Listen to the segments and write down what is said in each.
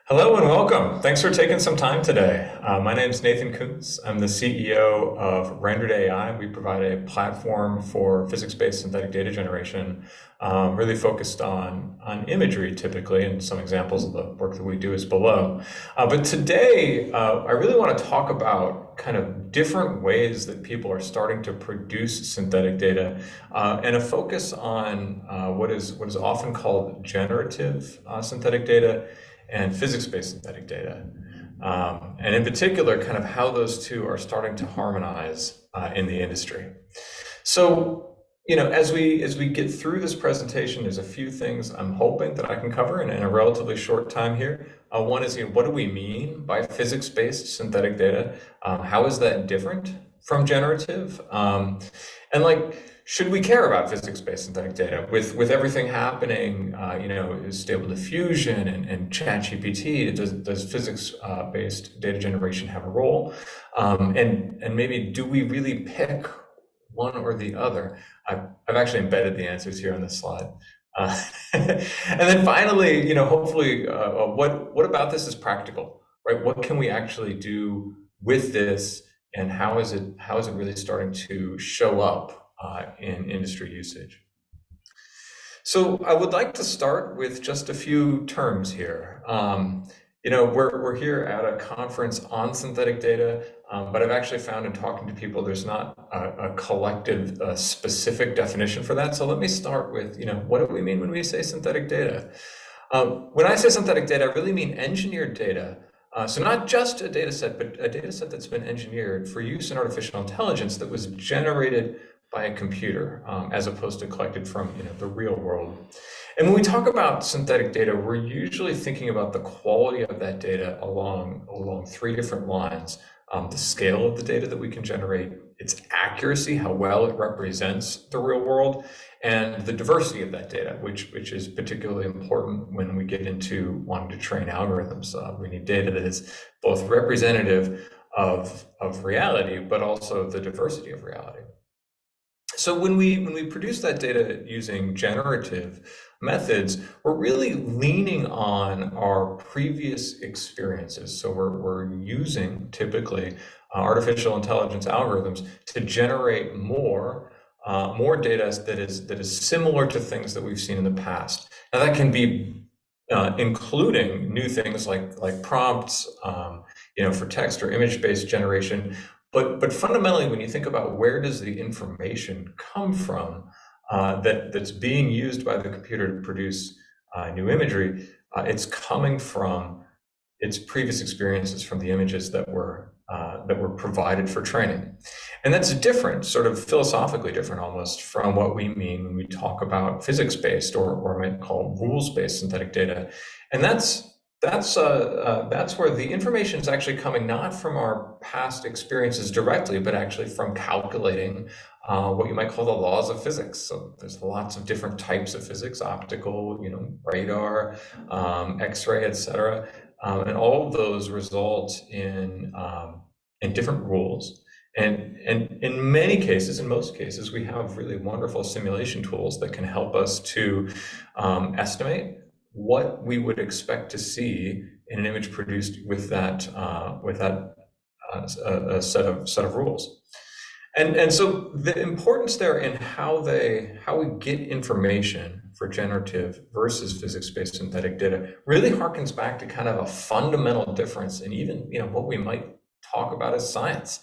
Hello and welcome. Thanks for taking some time today. My name is Nathan Kundtz. I'm the CEO of Rendered.AI. We provide a platform for physics-based synthetic data generation, really focused on imagery typically, and some examples of the work that we do is below. But today, I really want to talk about kind of different ways that people are starting to produce synthetic data, and a focus on what is often called generative synthetic data and physics-based synthetic data. And in particular, kind of how those two are starting to harmonize in the industry. So, as we get through this presentation, there's a few things I'm hoping that I can cover in a relatively short time here. One is, what do we mean by physics-based synthetic data? How is that different from generative? Should we care about physics-based synthetic data with everything happening? Is Stable Diffusion and ChatGPT? Does physics-based data generation have a role? And maybe do we really pick one or the other? I've actually embedded the answers here on this slide. And then finally, hopefully, what about this is practical, right? What can we actually do with this, and how is it really starting to show up in industry usage? So I would like to start with just a few terms here. We're here at a conference on synthetic data, but I've actually found in talking to people, there's not a collective, specific definition for that. So let me start with, what do we mean when we say synthetic data? When I say synthetic data, I really mean engineered data. So not just a data set, but a data set that's been engineered for use in artificial intelligence that was generated by a computer, as opposed to collected from the real world. And when we talk about synthetic data, we're usually thinking about the quality of that data along three different lines. The scale of the data that we can generate, its accuracy, how well it represents the real world, and the diversity of that data, which is particularly important when we get into wanting to train algorithms. We need data that is both representative of reality, but also the diversity of reality. So when we produce that data using generative methods, we're really leaning on our previous experiences. So we're using typically artificial intelligence algorithms to generate more data that is similar to things that we've seen in the past. Now that can be including new things like prompts, for text or image-based generation. But fundamentally, when you think about where does the information come from that's being used by the computer to produce new imagery, it's coming from its previous experiences from the images that were provided for training. And that's different, sort of philosophically different almost, from what we mean when we talk about physics-based or I might call rules-based synthetic data. And that's where the information is actually coming not from our past experiences directly, but actually from calculating what you might call the laws of physics. So there's lots of different types of physics: optical, radar, X-ray, etc. And all of those result in different rules. And in many cases, in most cases, we have really wonderful simulation tools that can help us to estimate what we would expect to see in an image produced with that set of rules. And so the importance there in how we get information for generative versus physics-based synthetic data really harkens back to kind of a fundamental difference in even what we might talk about as science.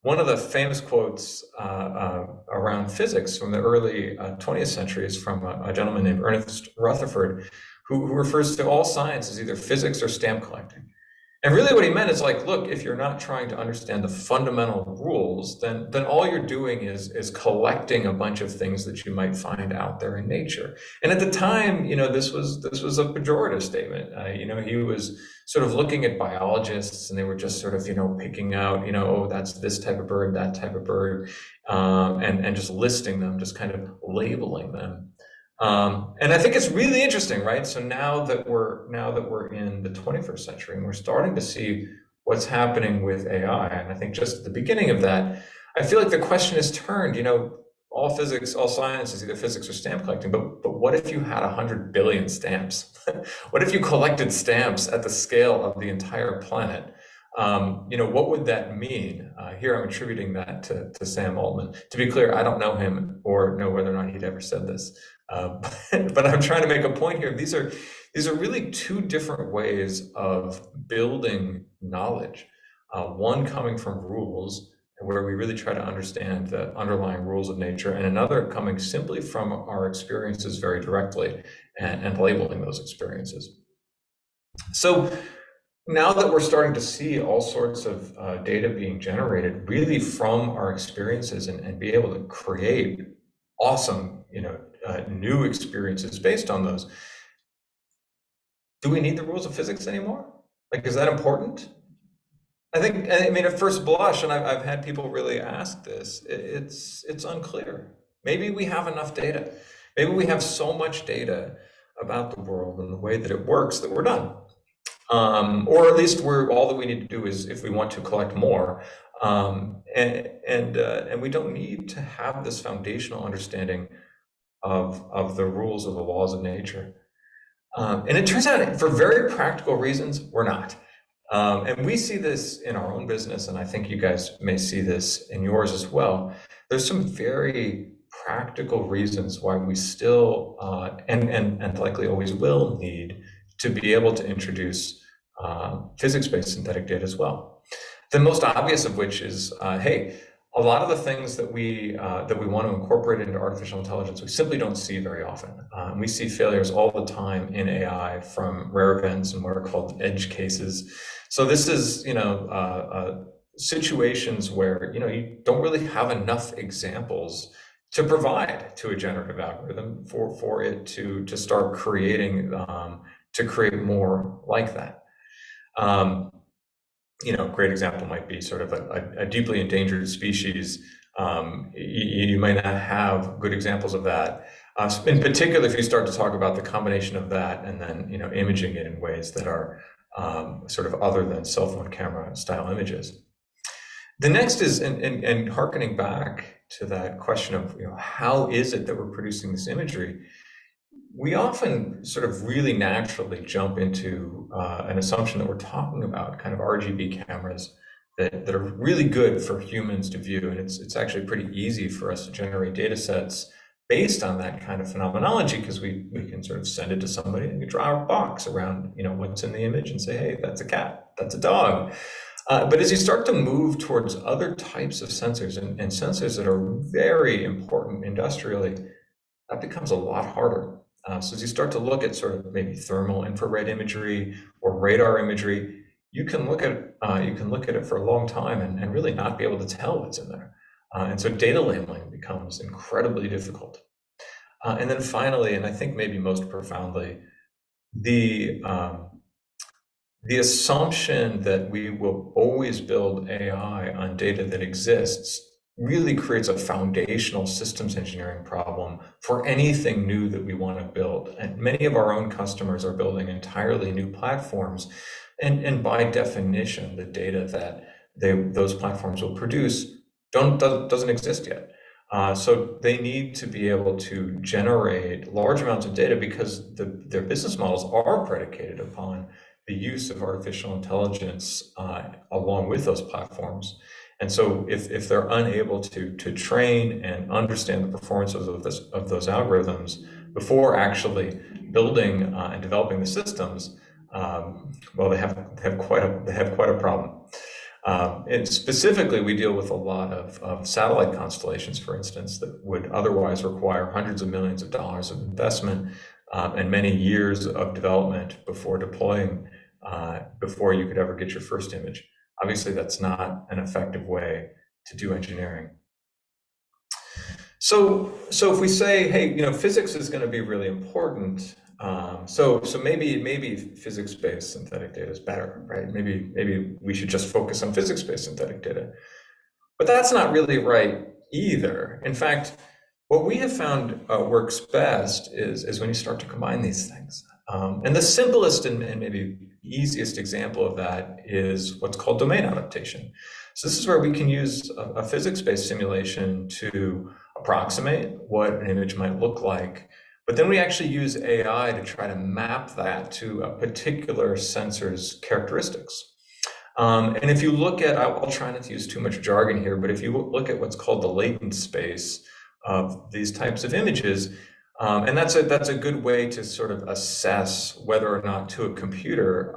One of the famous quotes around physics from the early 20th century is from a gentleman named Ernest Rutherford, who refers to all science as either physics or stamp collecting. And really what he meant is look, if you're not trying to understand the fundamental rules, then all you're doing is collecting a bunch of things that you might find out there in nature. And at the time, this was a pejorative statement. He was sort of looking at biologists, and they were just sort of, picking out, oh, that's this type of bird, that type of bird, and just listing them, just kind of labeling them. And I think it's really interesting, right? So now that we're in the 21st century and we're starting to see what's happening with AI, and I think just at the beginning of that, I feel like the question is turned, all physics, all science is either physics or stamp collecting, but what if you had 100 billion stamps? What if you collected stamps at the scale of the entire planet? What would that mean? Here I'm attributing that to Sam Altman. To be clear, I don't know him or know whether or not he'd ever said this, but I'm trying to make a point here. These are really two different ways of building knowledge. One coming from rules, where we really try to understand the underlying rules of nature, and another coming simply from our experiences very directly and labeling those experiences. So now that we're starting to see all sorts of data being generated really from our experiences and be able to create awesome, new experiences based on those, do we need the rules of physics anymore? Like, is that important? I mean, at first blush, and I've had people really ask this, it's unclear. Maybe we have enough data. Maybe we have so much data about the world and the way that it works that we're done. Or at least all that we need to do is, if we want to collect more, and we don't need to have this foundational understanding of the rules of the laws of nature. And it turns out, for very practical reasons, we're not. And we see this in our own business, and I think you guys may see this in yours as well. There's some very practical reasons why we still, and likely always will, need to be able to introduce physics-based synthetic data as well. The most obvious of which is, hey, a lot of the things that we want to incorporate into artificial intelligence, we simply don't see very often. We see failures all the time in AI from rare events and what are called edge cases. So this is, situations where, you don't really have enough examples to provide to a generative algorithm for it to start creating, to create more like that. A great example might be sort of a deeply endangered species. You might not have good examples of that. In particular, if you start to talk about the combination of that and then, imaging it in ways that are sort of other than cell phone camera style images. The next is, and hearkening back to that question of, how is it that we're producing this imagery? We often sort of really naturally jump into an assumption that we're talking about kind of RGB cameras that are really good for humans to view. And it's actually pretty easy for us to generate data sets based on that kind of phenomenology, because we can sort of send it to somebody and we draw a box around what's in the image and say, hey, that's a cat, that's a dog. But as you start to move towards other types of sensors and sensors that are very important industrially, that becomes a lot harder. So as you start to look at sort of maybe thermal infrared imagery or radar imagery, you can look at it for a long time and really not be able to tell what's in there. And so data labeling becomes incredibly difficult. And then finally, and I think maybe most profoundly, the assumption that we will always build AI on data that exists really creates a foundational systems engineering problem for anything new that we want to build. And many of our own customers are building entirely new platforms. And by definition, the data that those platforms will produce doesn't exist yet. So they need to be able to generate large amounts of data because their business models are predicated upon the use of artificial intelligence along with those platforms. And so if they're unable to train and understand the performance of those algorithms before actually building and developing the systems, well, they have quite a problem. And specifically, we deal with a lot of satellite constellations, for instance, that would otherwise require hundreds of millions of dollars of investment and many years of development before deploying, before you could ever get your first image. Obviously, that's not an effective way to do engineering. So if we say, hey, physics is going to be really important, so maybe physics-based synthetic data is better, right? Maybe we should just focus on physics-based synthetic data. But that's not really right either. In fact, what we have found works best is when you start to combine these things. And the simplest and maybe easiest example of that is what's called domain adaptation. So this is where we can use a physics-based simulation to approximate what an image might look like But then we actually use AI to try to map that to a particular sensor's characteristics. And if you look at, I'll try not to use too much jargon here, but if you look at what's called the latent space of these types of images, and that's a good way to sort of assess whether or not to a computer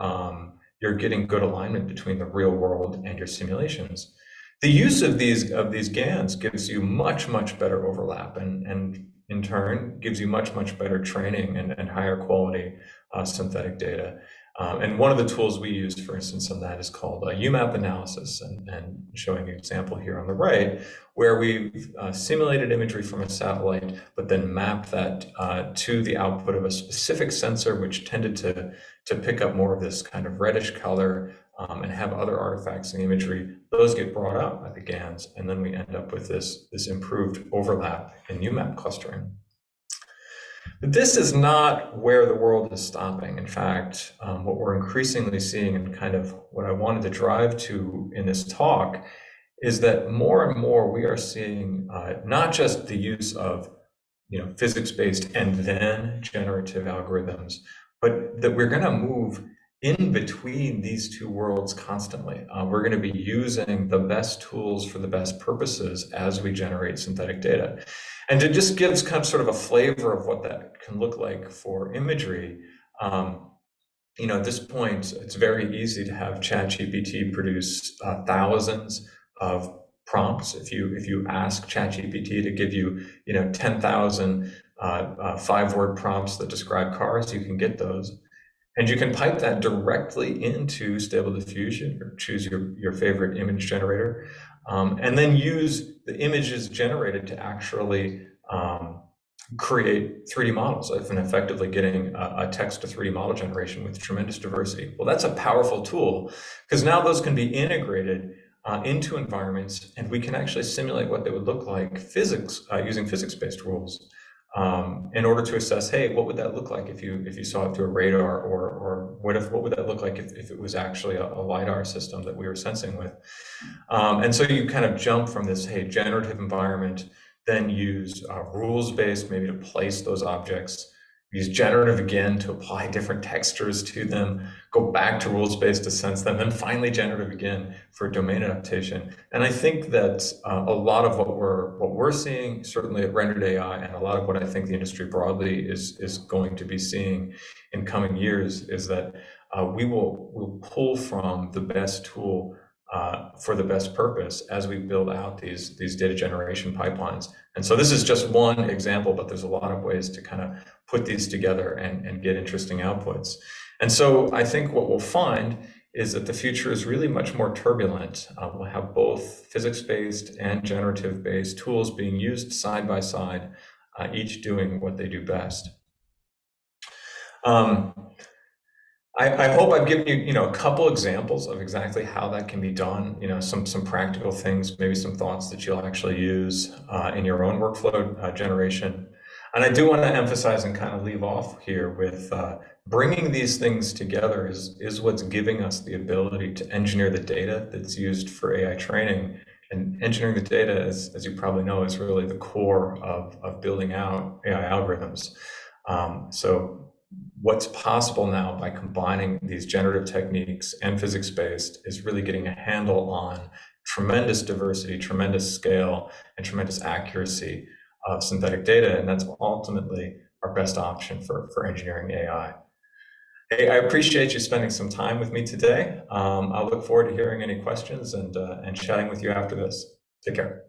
you're getting good alignment between the real world and your simulations. The use of these GANs gives you much better overlap, and in turn gives you much better training and higher quality synthetic data. And one of the tools we use, for instance, on that is called UMAP analysis, and showing an example here on the right, where we've simulated imagery from a satellite, but then mapped that to the output of a specific sensor, which tended to pick up more of this kind of reddish color and have other artifacts in the imagery. Those get brought up by the GANs, and then we end up with this improved overlap in UMAP clustering. But this is not where the world is stopping. In fact, what we're increasingly seeing, and kind of what I wanted to drive to in this talk, is that more and more we are seeing not just the use of physics-based and then generative algorithms, but that we're going to move in between these two worlds constantly. We're going to be using the best tools for the best purposes as we generate synthetic data. And to just give kind of sort of a flavor of what that can look like for imagery, at this point, it's very easy to have ChatGPT produce thousands of prompts. If you ask ChatGPT to give you 10,000 5-word prompts that describe cars, you can get those. And you can pipe that directly into Stable Diffusion, or choose your favorite image generator, and then use the images generated to actually create 3D models, and effectively getting a text to 3D model generation with tremendous diversity. Well, that's a powerful tool, because now those can be integrated into environments, and we can actually simulate what they would look like using physics-based rules. In order to assess, hey, what would that look like if you saw it through a radar, or what would that look like if it was actually a LiDAR system that we were sensing with? And so you kind of jump from this, hey, generative environment, then use rules-based maybe to place those objects, use generative again to apply different textures to them, go back to rules-based to sense them, and finally generative again for domain adaptation. And I think that a lot of what we're seeing, certainly at Rendered.AI, and a lot of what I think the industry broadly is going to be seeing in coming years, is that we'll pull from the best tool for the best purpose as we build out these data generation pipelines. And so this is just one example, but there's a lot of ways to kind of put these together and get interesting outputs. And so I think what we'll find is that the future is really much more turbulent. We'll have both physics-based and generative-based tools being used side by side, each doing what they do best. I hope I've given you, a couple examples of exactly how that can be done. Some practical things, maybe some thoughts that you'll actually use in your own workflow generation. And I do want to emphasize and kind of leave off here with bringing these things together is what's giving us the ability to engineer the data that's used for AI training. And engineering the data, as you probably know, is really the core of building out AI algorithms. So what's possible now by combining these generative techniques and physics-based is really getting a handle on tremendous diversity, tremendous scale, and tremendous accuracy of synthetic data. And that's ultimately our best option for engineering AI. Hey, I appreciate you spending some time with me today. I'll look forward to hearing any questions and chatting with you after this. Take care.